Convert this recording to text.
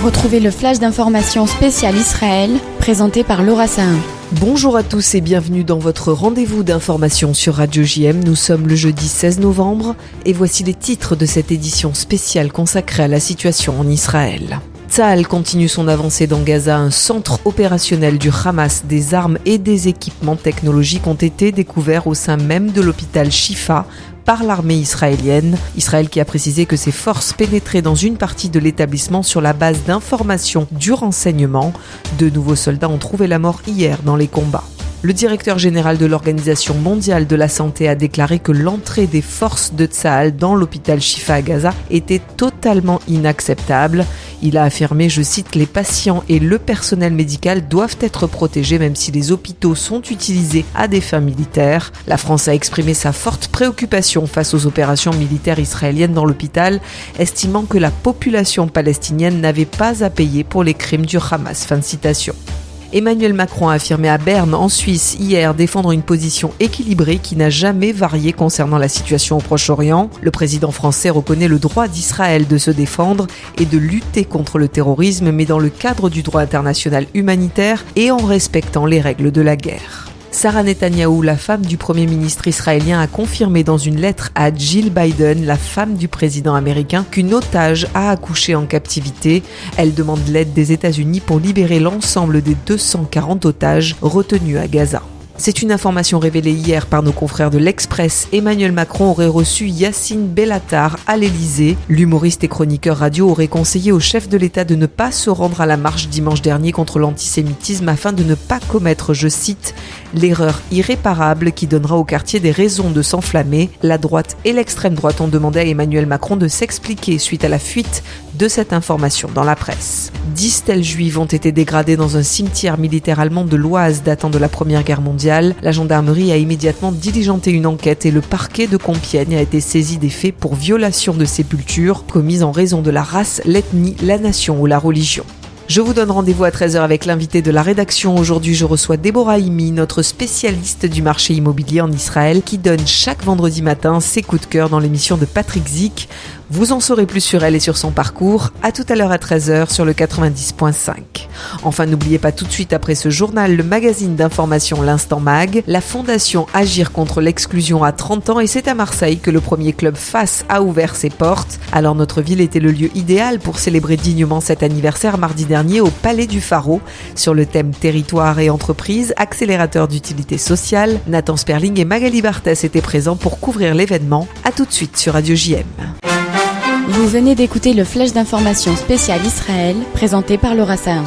Retrouvez le flash d'information spécial Israël, présenté par Laura Sahin. Bonjour à tous et bienvenue dans votre rendez-vous d'information sur Radio JM. Nous sommes le jeudi 16 novembre et voici les titres de cette édition spéciale consacrée à la situation en Israël. Tsahal continue son avancée dans Gaza. Un centre opérationnel du Hamas, des armes et des équipements technologiques ont été découverts au sein même de l'hôpital Shifa par l'armée israélienne. Israël qui a précisé que ses forces pénétraient dans une partie de l'établissement sur la base d'informations du renseignement. De nouveaux soldats ont trouvé la mort hier dans les combats. Le directeur général de l'Organisation mondiale de la santé a déclaré que l'entrée des forces de Tsahal dans l'hôpital Shifa à Gaza était totalement inacceptable. Il a affirmé, je cite, « Les patients et le personnel médical doivent être protégés même si les hôpitaux sont utilisés à des fins militaires ». La France a exprimé sa forte préoccupation face aux opérations militaires israéliennes dans l'hôpital, estimant que la population palestinienne n'avait pas à payer pour les crimes du Hamas. Fin de citation. Emmanuel Macron a affirmé à Berne, en Suisse, hier, défendre une position équilibrée qui n'a jamais varié concernant la situation au Proche-Orient. Le président français reconnaît le droit d'Israël de se défendre et de lutter contre le terrorisme, mais dans le cadre du droit international humanitaire et en respectant les règles de la guerre. Sarah Netanyahou, la femme du Premier ministre israélien, a confirmé dans une lettre à Jill Biden, la femme du président américain, qu'une otage a accouché en captivité. Elle demande l'aide des États-Unis pour libérer l'ensemble des 240 otages retenus à Gaza. C'est une information révélée hier par nos confrères de l'Express. Emmanuel Macron aurait reçu Yacine Bellatar à l'Élysée. L'humoriste et chroniqueur radio aurait conseillé au chef de l'État de ne pas se rendre à la marche dimanche dernier contre l'antisémitisme afin de ne pas commettre, je cite, « l'erreur irréparable qui donnera au quartier des raisons de s'enflammer ». La droite et l'extrême droite ont demandé à Emmanuel Macron de s'expliquer suite à la fuite de cette information dans la presse. 10 stèles juives ont été dégradées dans un cimetière militaire allemand de l'Oise datant de la Première Guerre mondiale. La gendarmerie a immédiatement diligenté une enquête et le parquet de Compiègne a été saisi des faits pour violation de sépultures commises en raison de la race, l'ethnie, la nation ou la religion. Je vous donne rendez-vous à 13h avec l'invité de la rédaction. Aujourd'hui, je reçois Déborah Imi, notre spécialiste du marché immobilier en Israël, qui donne chaque vendredi matin ses coups de cœur dans l'émission de Patrick Zick. Vous en saurez plus sur elle et sur son parcours. À tout à l'heure à 13h sur le 90.5. Enfin, n'oubliez pas tout de suite après ce journal, le magazine d'information L'Instant Mag, la fondation Agir contre l'exclusion à 30 ans et c'est à Marseille que le premier club FAS a ouvert ses portes. Alors notre ville était le lieu idéal pour célébrer dignement cet anniversaire mardi dernier au Palais du Pharaon sur le thème territoire et entreprise, accélérateur d'utilité sociale. Nathan Sperling et Magali Barthès étaient présents pour couvrir l'événement. À tout de suite sur Radio JM. Vous venez d'écouter le flash d'information spécial Israël, présenté par Laura Sahin.